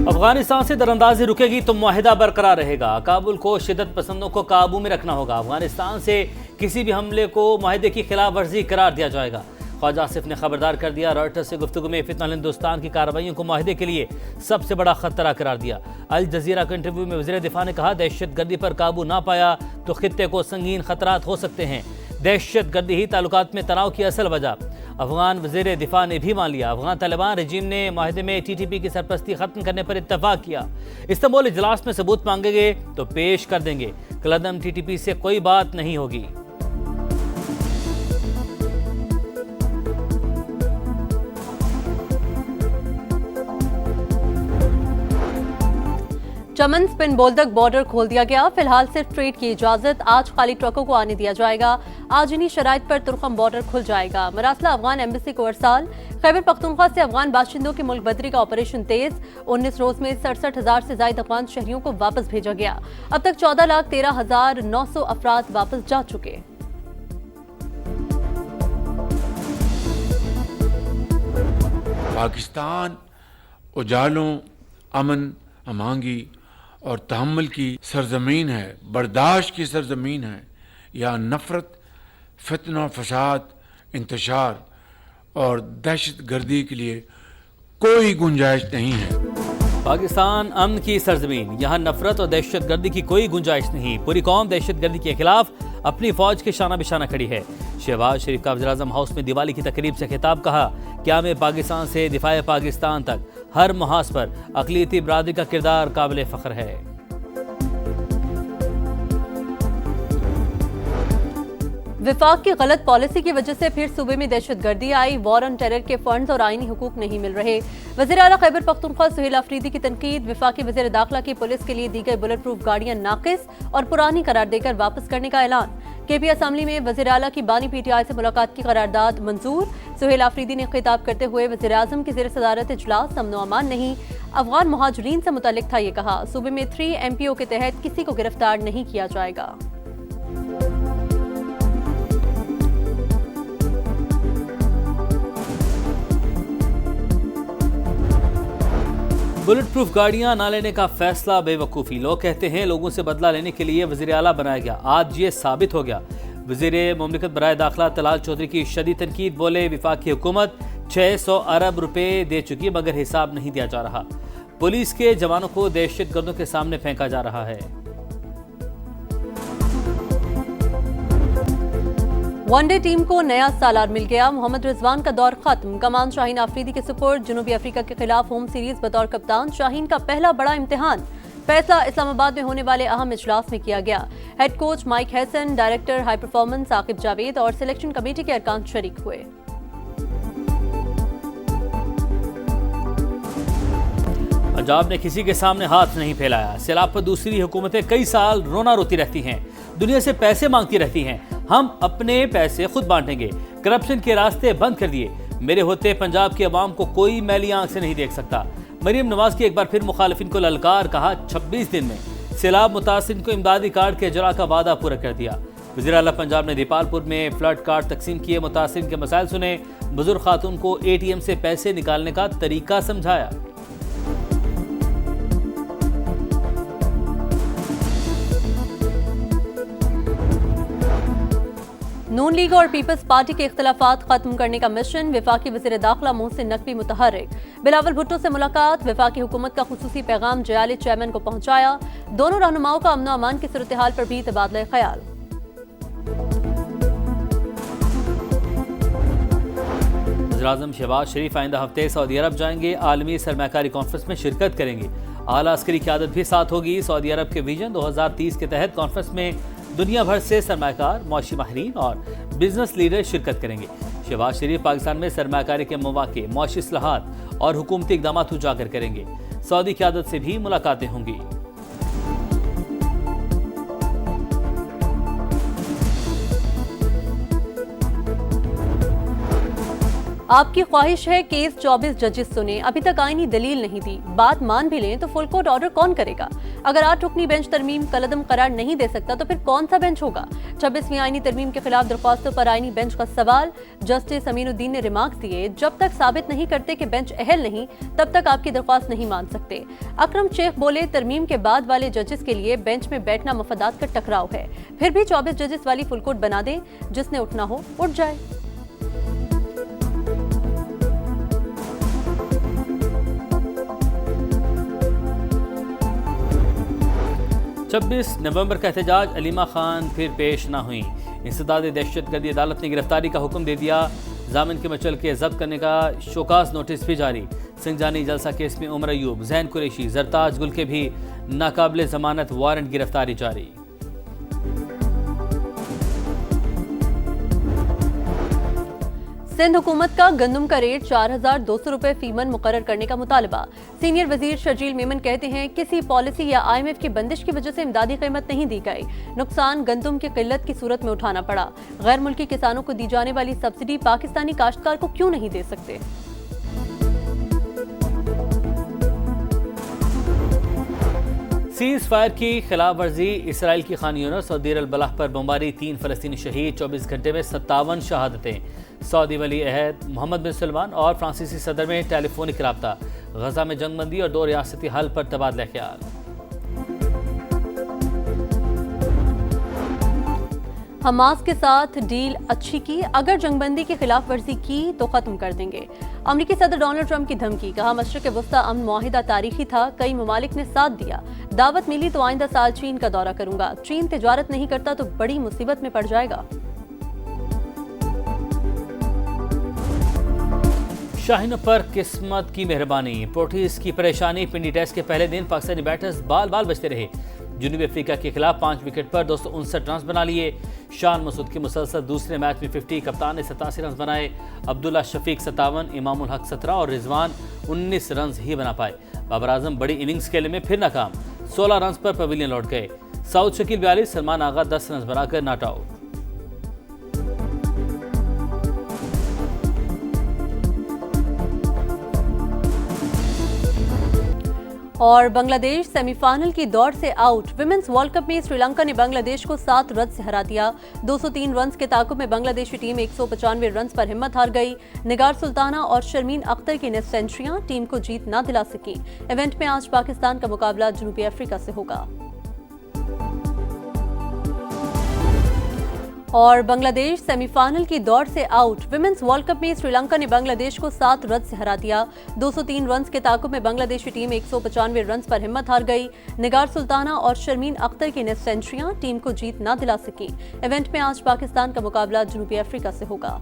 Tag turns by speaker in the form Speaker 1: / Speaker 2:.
Speaker 1: अफगानिस्तान से दरअंदाजी रुकेगी तो मुआहिदा बरकरार रहेगा। काबुल को शिद्दत पसंदों को काबू में रखना होगा। अफगानिस्तान से किसी भी हमले को मुआहिदे की खिलाफ वर्जी करार दिया जाएगा। ख्वाजा आसिफ ने खबरदार कर दिया। रॉयटर्स से गुफ्तगू में फितनल हिंदुस्तान की कार्रवाइयों को मुआहिदे के लिए सबसे बड़ा खतरा करार दिया। अल जजीरा के इंटरव्यू में वज़ीर दिफा ने कहा, दहशत गर्दी पर काबू ना पाया तो खित्ते को संगीन खतरात हो सकते हैं। दहशत गर्दी ही ताल्लुकात में तनाव की असल वजह। अफगान वज़ीर दिफा ने भी मान लिया। अफगान तालिबान रजीम ने माहिदे में TTP की सरपरस्ती खत्म करने पर इत्तफाक किया। इस्तांबुल इजलास में सबूत मांगेंगे तो पेश कर देंगे। कलअदम TTP से कोई बात नहीं होगी।
Speaker 2: चमन स्पिन बोल्दक बॉर्डर खोल दिया गया। फिलहाल सिर्फ ट्रेड की इजाजत। आज खाली ट्रकों को आने दिया जाएगा। आज इन्हीं शराइत पर तुर्कम बॉर्डर खुल जाएगा। मरासला अफगान एम्बेसी को अरसाल। खैबर पख्तूनख्वा से अफगान बाशिंदों की मुल्क बदरी का ऑपरेशन तेज। 19 रोज में 67,000 से ज्यादा अफगान शहरियों को वापस भेजा गया। अब तक 14,13,900 अफराद वापस जा चुके।
Speaker 3: पाकिस्तान उजालों, अमन, अमांगी और तहम्मुल की सरजमीन है, बर्दाश्त की सरजमीन है। यहाँ नफरत, फितना, फसाद, इंतशार और दहशत गर्दी के लिए कोई गुंजाइश नहीं है।
Speaker 1: पाकिस्तान अमन की सरजमीन, यहाँ नफरत और दहशत गर्दी की कोई गुंजाइश नहीं। पूरी कौम दहशत गर्दी के खिलाफ अपनी फौज के शाना बिशाना खड़ी है। शहबाज शरीफ का वज़ीर-ए-आज़म हाउस में दिवाली की तकरीब से खिताब। कहा, क्या में पाकिस्तान से दिफाए पाकिस्तान तक हर मुहाज पर अक़लियती बरादरी का किरदार काबिल फ़ख्र है।
Speaker 2: विफाक की गलत पॉलिसी की वजह से फिर सूबे में दहशत गर्दी आई। वॉर ऑन टेरर के फंड्स और आईनी हुकूक नहीं मिल रहे। वज़ीर आला खैबर पख्तूनख्वा सुहेल आफरीदी की तनकीद। विफाकी वज़ीर दाखिला की पुलिस के लिए दी गई बुलेट प्रूफ गाड़ियां नाकिस और पुरानी करार देकर वापस करने का ऐलान। KP असम्बली में वज़ीर आला की बानी PTI से मुलाकात की करारदाद मंजूर। सुहेल आफरीदी ने खिताब करते हुए वज़ीर आज़म की ज़ेर सदारत इजलास अमन व अमान नहीं, अफगान मुहाजिरीन से मुतल्लिक था। ये कहा, सूबे में 3 MPO के तहत किसी को गिरफ्तार नहीं किया जाएगा।
Speaker 1: बुलेट प्रूफ गाड़ियां ना लेने का फैसला बेवकूफ़ी। लोग कहते हैं लोगों से बदला लेने के लिए वज़ीर आला बनाया गया। आज ये साबित हो गया। वज़ीर मुमलिकत बराए दाखिला तलाल चौधरी की शदीद तनकीद। बोले, विफाकी हुकूमत 600 अरब रुपए दे चुकी मगर हिसाब नहीं दिया जा रहा। पुलिस के जवानों को दहशत गर्दों के सामने फेंका जा रहा है।
Speaker 2: वनडे टीम को नया सालार मिल गया। मोहम्मद रिजवान का दौर खत्म। कमान शाहीन आफरीदी के सुपुर्द। जनूबी अफ्रीका के खिलाफ होम सीरीज बतौर कप्तान शाहीन का पहला बड़ा इम्तिहान। फैसला इस्लामाबाद में होने वाले अहम इजलास में किया गया। Head coach mic Hesson, director high performance Aqib Javed और सिलेक्शन कमेटी के अरकान शरीक हुए।
Speaker 1: पंजाब ने किसी के सामने हाथ नहीं फैलाया। सैलाब पर दूसरी हुकूमतें कई साल रोना रोती रहती हैं, दुनिया से पैसे मांगती रहती हैं। हम अपने पैसे खुद बांटेंगे। करप्शन के रास्ते बंद कर दिए। मेरे होते पंजाब की आवाम को कोई मैली आंख से नहीं देख सकता। मरीम नवाज की एक बार फिर मुखालिफिन को ललकार। कहा, 26 दिन में सैलाब मुतासिर को इमदादी कार्ड के जरा का वादा पूरा कर दिया। वज़ीर आला पंजाब ने दीपालपुर में फ्लड कार्ड तकसीम किए। मुतासिर के मसाइल सुने। बुजुर्ग खातून को ATM से पैसे निकालने का तरीका समझाया।
Speaker 2: नून लीग और पीपल्स पार्टी के इख्तिलाफात खत्म करने का मिशन। विफाकी वज़ीर दाखिला मोहसिन नकवी मुतहर्रिक। बिलावल भुट्टो से मुलाकात। विफाकी हुकूमत का खुसूसी पैगाम जयाली चेयरमैन को पहुंचाया। दोनों रहनुमाओं का अमन अमान की सूरत हाल पर भी तबादला ख्याल।
Speaker 1: वज़ीर-ए-आज़म शहबाज शरीफ आइंदा हफ्ते सऊदी अरब जाएंगे। आलमी सरमाकारी कॉन्फ्रेंस में शिरकत करेंगे। आला अस्करी क़यादत भी साथ होगी। सऊदी अरब के विजन 2030 के तहत कॉन्फ्रेंस में दुनिया भर से सरमाकार, मौशी माहिरीन और बिजनेस लीडर शिरकत करेंगे। शहबाज शरीफ पाकिस्तान में सरमाकारी के मौके, मौशी इस्लाहात और हुकूमती इक़दाम उजागर करेंगे। सऊदी क़यादत से भी मुलाकातें होंगी।
Speaker 2: आपकी ख्वाहिश है केस 24 जजेस सुने, अभी तक आईनी दलील नहीं दी, बात मान भी लें तो फुल कोर्ट ऑर्डर कौन करेगा? अगर 8 रुकनी बेंच तरमीम कलअदम करार नहीं दे सकता तो फिर कौन सा बेंच होगा? 26वीं आईनी तरमीम के खिलाफ दरख्वास्तों पर आईनी बेंच का सवाल। जस्टिस अमीनुद्दीन ने रिमार्क्स दिए, जब तक साबित नहीं करते कि बेंच अहल नहीं तब तक आपकी दरख्वास्त नहीं मान सकते। अकरम शेख बोले, तरमीम के बाद वाले जजेस के लिए बेंच में बैठना मफादात का टकराव है, फिर भी 24 जजेस वाली फुल कोर्ट बना दें, जिसने उठना हो उठ जाए।
Speaker 1: 26 नवंबर का एहतजाज, अलीमा खान फिर पेश ना हुई। इंसदाद दहशतगर्दी अदालत ने गिरफ्तारी का हुक्म दे दिया। जामिन के मचल के जब्त करने का शोकास नोटिस भी जारी। सिंजानी जलसा केस में उमर अयूब, जैन कुरैशी, जरताज गुल के भी नाकाबिले जमानत वारंट गिरफ्तारी जारी।
Speaker 2: सिंध हुकूमत का गंदम का रेट 4200 रुपए फीमन मुकर्रर करने का मुतालबा। सीनियर वजीर शर्जील मेमन कहते हैं, किसी पॉलिसी या IMF की बंदिश की वजह से इमदादी कीमत नहीं दी गई, नुकसान गंदम की किल्लत की सूरत में उठाना पड़ा। गैर मुल्की किसानों को दी जाने वाली सब्सिडी पाकिस्तानी काश्तकार को क्यों नहीं दे सकते?
Speaker 1: सीज फायर की खिलाफ वर्जी, इसराइल की खान यूनिस और देर अल बलाह पर बमबारी, 3 फलस्तीनी शहीद, 24 घंटे में 57 शहादतें। सऊदी वली अहद मोहम्मद बिन सलमान और फ्रांसीसी सदर में टेलीफोनिक रब्ता, गजा में जंगबंदी और 2 रियासती हल पर तबादला ख्याल।
Speaker 2: हमास के साथ डील अच्छी की, अगर जंगबंदी की खिलाफ वर्जी की तो खत्म कर देंगे। अमरीकी सदर डोनाल्ड ट्रंप की धमकी, कहा मशरिक वस्ता अमन मुआहिदा तारीखी था, कई ममालिक ने साथ दिया, दावत मिली तो आइंदा साल चीन का दौरा करूंगा, चीन तिजारत नहीं करता तो बड़ी मुसीबत में पड़ जाएगा।
Speaker 1: शाहीनों पर किस्मत की मेहरबानी, पोर्टिस की परेशानी, पिंडी टेस्ट के पहले दिन पाकिस्तानी बैटर्स बाल बाल बचते रहे। जनूबी अफ्रीका के खिलाफ 5 विकेट पर 259 रन बना लिए। शान मसूद की मुसलसल दूसरे मैच में 50, कप्तान ने 87 रन बनाए। अब्दुल्ला शफीक 57, इमामुल हक 17 और रिजवान 19 रन ही बना पाए। बाबर आजम बड़ी इनिंग्स खेलने में फिर नाकाम, 16 रन पर पवेलियन लौट गए। साउद शकील 42, सलमान आगा 10 रन बनाकर नॉट आउट।
Speaker 2: और बांग्लादेश सेमीफाइनल की दौड़ से आउट। विमेंस वर्ल्ड कप में श्रीलंका ने बांग्लादेश को 7 रन से हरा दिया। 203 रन के ताकुब में बांग्लादेशी टीम 195 रन पर हिम्मत हार गई। निगार सुल्ताना और शर्मीन अख्तर की निस्फ सेंचुरियां टीम को जीत ना दिला सकी। इवेंट में आज पाकिस्तान का मुकाबला जनूबी अफ्रीका से होगा। और बांग्लादेश सेमीफाइनल की दौड़ से आउट। विमेंस वर्ल्ड कप में श्रीलंका ने बांग्लादेश को 7 रन से हरा दिया। 203 रन के ताकुब में बांग्लादेशी टीम 195 रन पर हिम्मत हार गई। निगार सुल्ताना और शर्मीन अख्तर की निस्फ सेंचुरियां टीम को जीत ना दिला सकी। इवेंट में आज पाकिस्तान का मुकाबला जनूबी अफ्रीका से होगा।